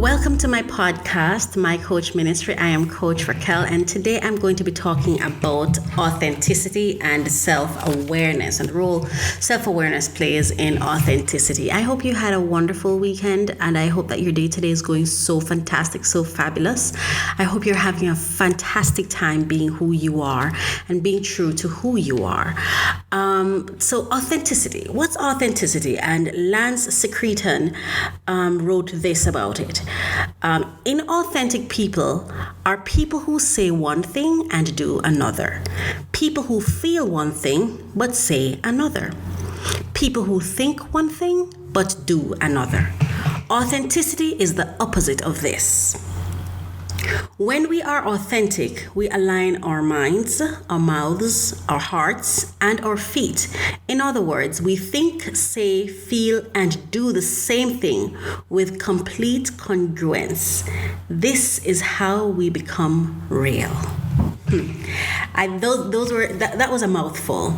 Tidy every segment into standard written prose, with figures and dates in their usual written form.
Welcome to my podcast, My Coach Ministry. I am Coach Raquel, and today I'm going to be talking about authenticity and self-awareness and the role self-awareness plays in authenticity. I hope you had a wonderful weekend, and I hope that your day today is going so fantastic, so fabulous. I hope you're having a fantastic time being who you are and being true to who you are. So authenticity. What's authenticity? And Lance Secretan wrote this about it. Inauthentic people are people who say one thing and do another. People who feel one thing but say another. People who think one thing but do another. Authenticity is the opposite of this. When we are authentic, we align our minds, our mouths, our hearts, and our feet. In other words, we think, say, feel, and do the same thing with complete congruence. This is how we become real. That was a mouthful.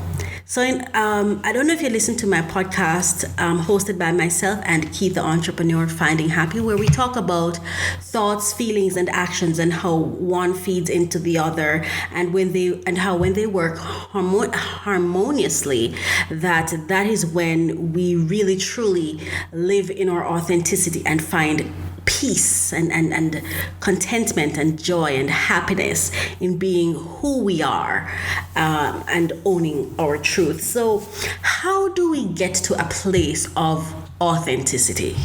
So I don't know if you listened to my podcast hosted by myself and Keith the Entrepreneur, Finding Happy, where we talk about thoughts, feelings, and actions and how one feeds into the other, and when they work harmoniously, that is when we really truly live in our authenticity and find peace and contentment and joy and happiness in being who we are and owning our truth. So how do we get to a place of authenticity,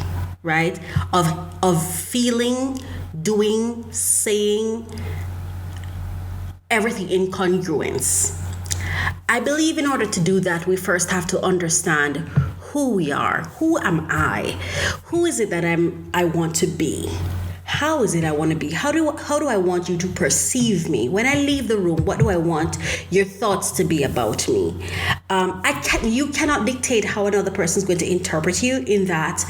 right? Of feeling, doing, saying everything in congruence? I believe in order to do that, we first have to understand who we are. Who am I? Who is it that I want to be? How is it I want to be? How do I want you to perceive me? When I leave the room, what do I want your thoughts to be about me? You cannot dictate how another person is going to interpret you, in that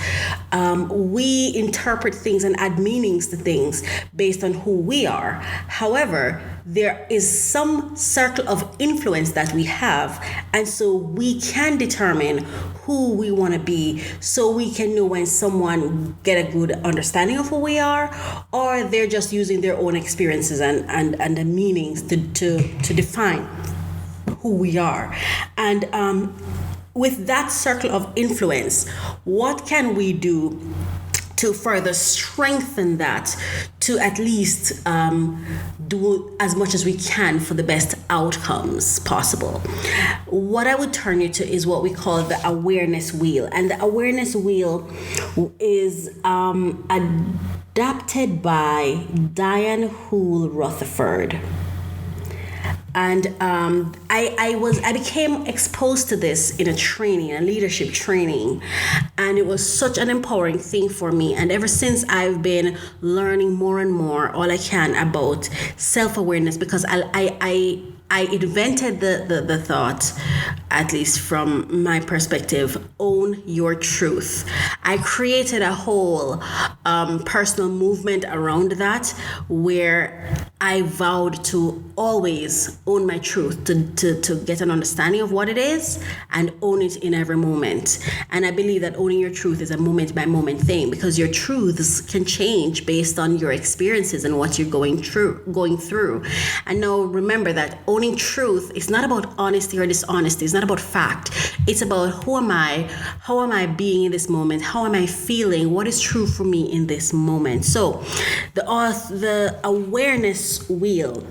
we interpret things and add meanings to things based on who we are. However, there is some circle of influence that we have, and so we can determine who we want to be, so we can know when someone get a good understanding of who we are, or they're just using their own experiences and the meanings to define who we are. And with that circle of influence, what can we do to further strengthen that, to at least do as much as we can for the best outcomes possible? What I would turn you to is what we call the awareness wheel. And the awareness wheel is adapted by Diane Houle Rutherford. And I became exposed to this in a leadership training, and it was such an empowering thing for me. And ever since, I've been learning more and more all I can about self-awareness, because I invented the thought, at least from my perspective, own your truth. I created a whole personal movement around that, where I vowed to always own my truth, to get an understanding of what it is and own it in every moment. And I believe that owning your truth is a moment by moment thing, because your truths can change based on your experiences and what you're going through. And now remember that owning truth is not about honesty or dishonesty. It's not about fact. It's about who am I? How am I being in this moment? How am I feeling? What is true for me in this moment? So the awareness wheel,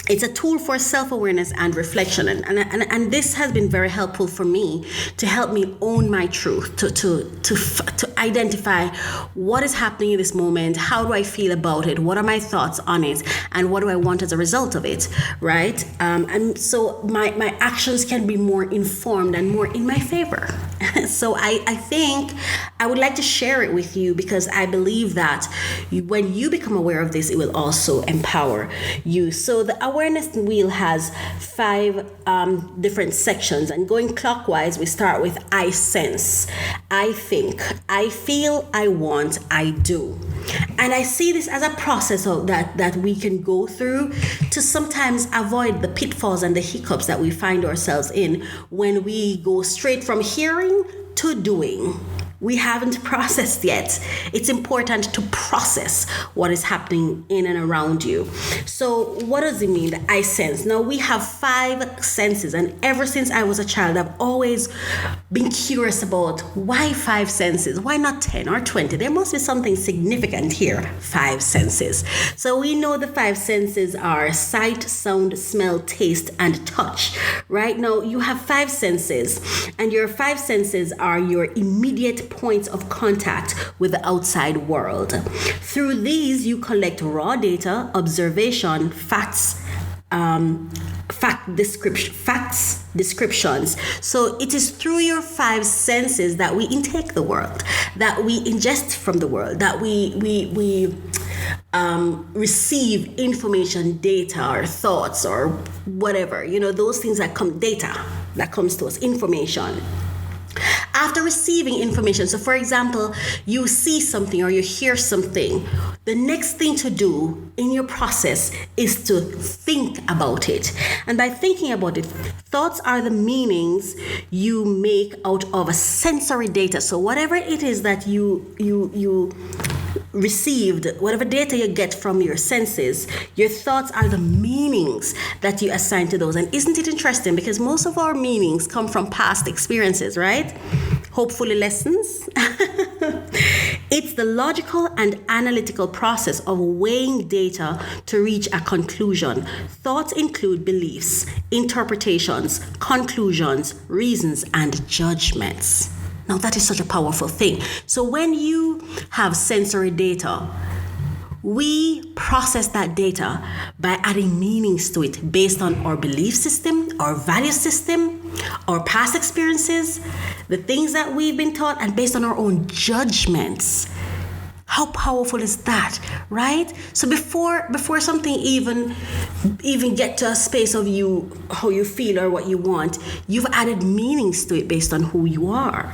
it's a tool for self-awareness and reflection, and this has been very helpful for me to help me own my truth, to identify what is happening in this moment, how do I feel about it, what are my thoughts on it, and what do I want as a result of it, right? And so my actions can be more informed and more in my favor. So I think I would like to share it with you, because I believe that when you become aware of this, it will also empower you. So the awareness wheel has 5 different sections, and going clockwise, we start with I sense, I think, I feel, I want, I do. And I see this as a process of that we can go through to sometimes avoid the pitfalls and the hiccups that we find ourselves in when we go straight from hearing to doing. we haven't processed yet. It's important to process what is happening in and around you. So what does it mean that I sense? Now we have 5 senses, and ever since I was a child, I've always been curious about why 5 senses? Why not 10 or 20? There must be something significant here. 5 senses. So we know the 5 senses are sight, sound, smell, taste, and touch. Right now you have 5 senses, and your 5 senses are your immediate points of contact with the outside world. Through these, you collect raw data, observation, facts, descriptions. So it is through your 5 senses that we intake the world, that we ingest from the world, that we receive information, data, or thoughts, or whatever, those things that come, data that comes to us, information. After receiving information, so for example, you see something or you hear something, the next thing to do in your process is to think about it. And by thinking about it, thoughts are the meanings you make out of a sensory data. So whatever it is that you received, whatever data you get from your senses, your thoughts are the meanings that you assign to those. And isn't it interesting? Because most of our meanings come from past experiences, right? Hopefully lessons. It's the logical and analytical process of weighing data to reach a conclusion. Thoughts include beliefs, interpretations, conclusions, reasons, and judgments. Now that is such a powerful thing. So when you have sensory data, we process that data by adding meanings to it based on our belief system, our value system, our past experiences, the things that we've been taught, and based on our own judgments. How powerful is that, right? So before something even get to a space of how you feel or what you want, you've added meanings to it based on who you are.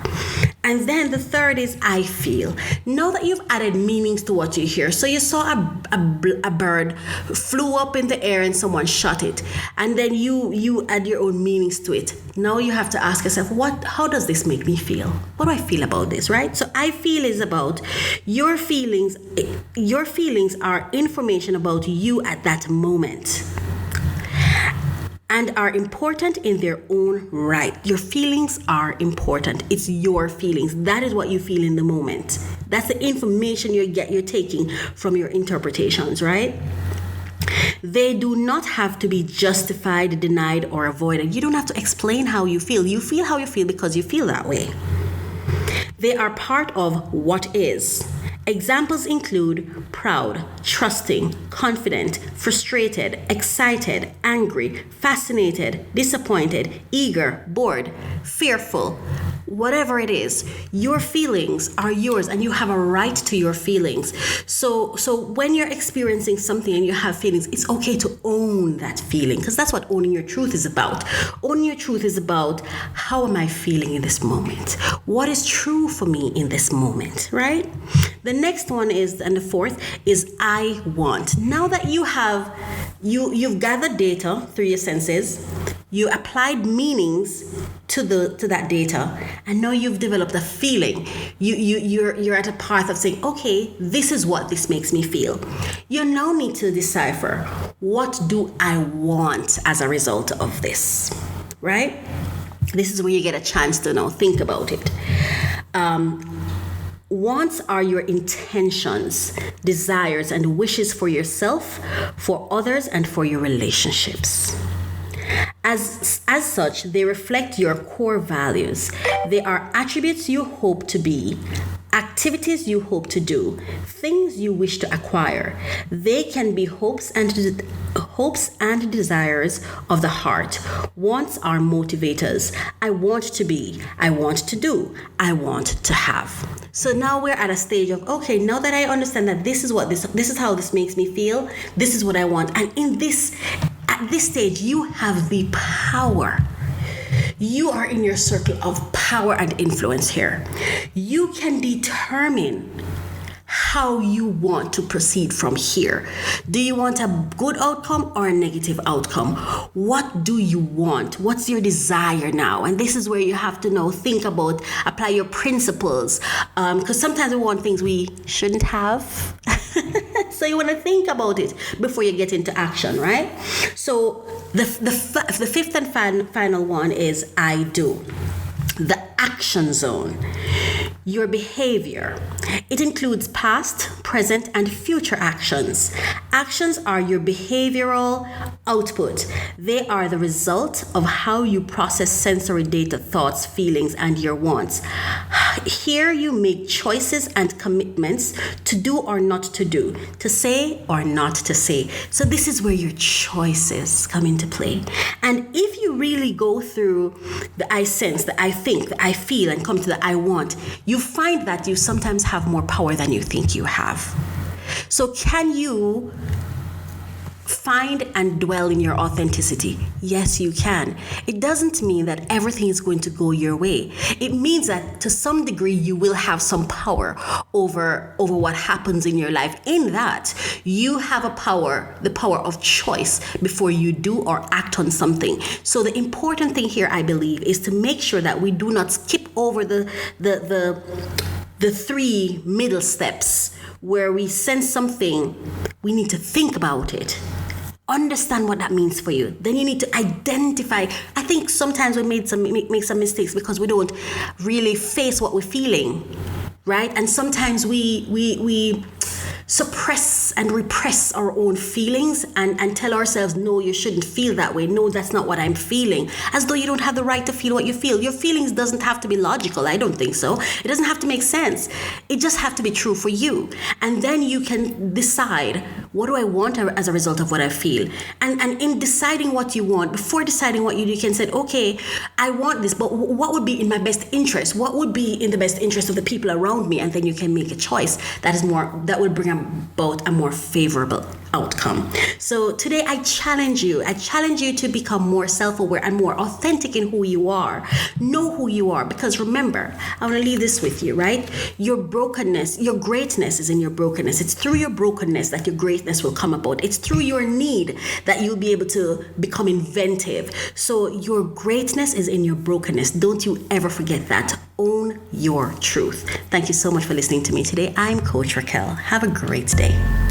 And then the third is I feel. Now that you've added meanings to what you hear, so you saw a bird flew up in the air and someone shot it, and then you add your own meanings to it. Now you have to ask yourself, how does this make me feel? What do I feel about this, right? So I feel is about your feelings. Your feelings are information about you at that moment, and are important in their own right. Your feelings are important. It's your feelings. That is what you feel in the moment. That's the information you're taking from your interpretations, right? They do not have to be justified, denied, or avoided. You don't have to explain how you feel. You feel how you feel because you feel that way. They are part of what is. Examples include proud, trusting, confident, frustrated, excited, angry, fascinated, disappointed, eager, bored, fearful. Whatever it is, your feelings are yours, and you have a right to your feelings. So when you're experiencing something and you have feelings, it's okay to own that feeling, because that's what owning your truth is about. Owning your truth is about, how am I feeling in this moment? What is true for me in this moment, right? The next one is, and the fourth is I want. Now that you've gathered data through your senses, you applied meanings to that data, and now you've developed a feeling. You're at a path of saying, okay, this is what this makes me feel. You now need to decipher, what do I want as a result of this, right? This is where you get a chance to now think about it. Wants are your intentions, desires, and wishes for yourself, for others, and for your relationships. As such, they reflect your core values. They are attributes you hope to be, activities you hope to do, things you wish to acquire. They can be hopes and desires of the heart. Wants are motivators. I want to be, I want to do, I want to have. So now we're at a stage of, okay, now that I understand that this is how this makes me feel, this is what I want. And at this stage, you have the power. You are in your circle of power and influence here. You can determine how you want to proceed from here. Do you want a good outcome or a negative outcome? What do you want? What's your desire now? And this is where you have to know, think about, apply your principles. Because sometimes we want things we shouldn't have. So you want to think about it before you get into action, right? So the fifth and final one is I do. The action zone. Your behavior. It includes past, present, and future actions. Actions are your behavioral output. They are the result of how you process sensory data, thoughts, feelings, and your wants. Here you make choices and commitments to do or not to do, to say or not to say. So this is where your choices come into play. And if you really go through the I sense, the I think, the I feel, and come to the I want, you find that you sometimes have more power than you think you have. So can you find and dwell in your authenticity? Yes, you can. It doesn't mean that everything is going to go your way. It means that to some degree you will have some power over what happens in your life. In that, you have the power of choice before you do or act on something. So the important thing here, I believe, is to make sure that we do not skip over the three middle steps where we sense something, we need to think about it. Understand what that means for you. Then you need to identify. I think sometimes we make some mistakes because we don't really face what we're feeling, right? And sometimes we suppress and repress our own feelings and tell ourselves, no, you shouldn't feel that way. No, that's not what I'm feeling. As though you don't have the right to feel what you feel. Your feelings doesn't have to be logical. I don't think so. It doesn't have to make sense. It just have to be true for you. And then you can decide, what do I want as a result of what I feel? And in deciding what you want, before deciding what you do, you can say, okay, I want this, but what would be in my best interest? What would be in the best interest of the people around me? And then you can make a choice that will bring about a more favorable outcome. So today I challenge you to become more self-aware and more authentic in who you are. Know who you are, because remember, I want to leave this with you, right? Your brokenness, your greatness is in your brokenness. It's through your brokenness that your greatness will come about. It's through your need that you'll be able to become inventive. So your greatness is in your brokenness. Don't you ever forget that. Own your truth. Thank you so much for listening to me today. I'm Coach Raquel. Have a great day.